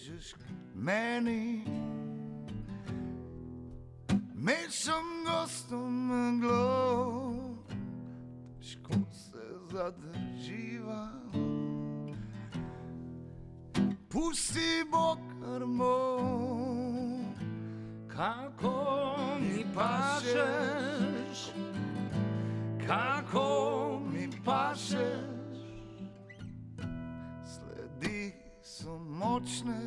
dođeš k meni, mešam gostom meglom, teško se zadrživam. Pusti bokar moj, kako mi pašeš, kako mi pašeš. Sledi so močne,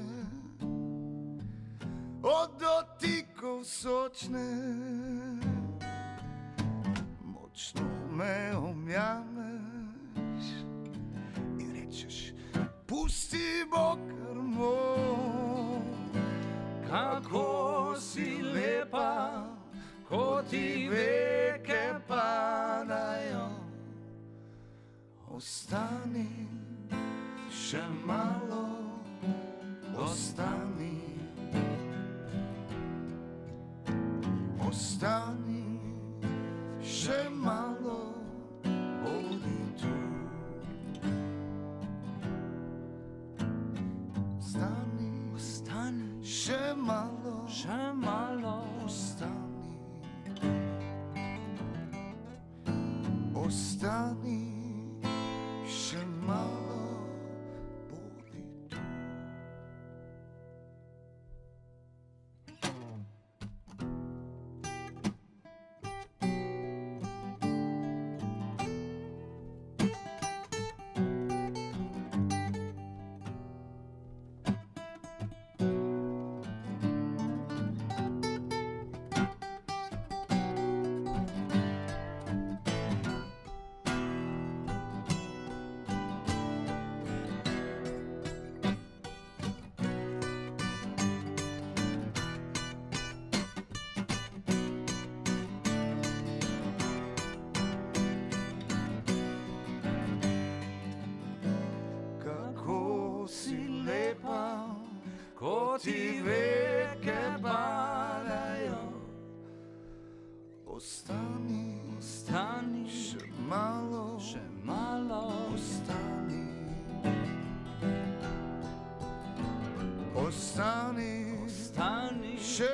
od dotikov sočne, močno me omjameš in rečeš: pusti bokar moj, kako si lepa, ko ti veke padajo. Ostani še malo, ostani, ostani še malo, bodi tu. Ostani, ostani še malo, ostani, ostani še malo, bodi tu. Ko ti veke padajo, ostani, ostani še malo, ostani, ostani, ostani še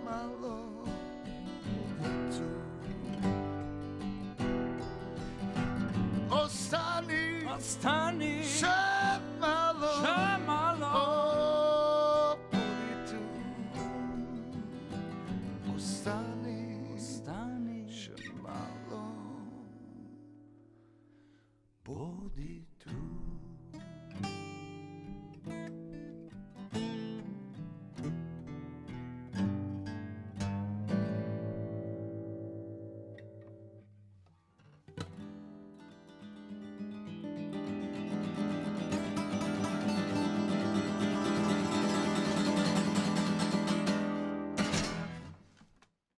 malo, tu. Ostani, ostani še malo, ostani še malo, bodi tu.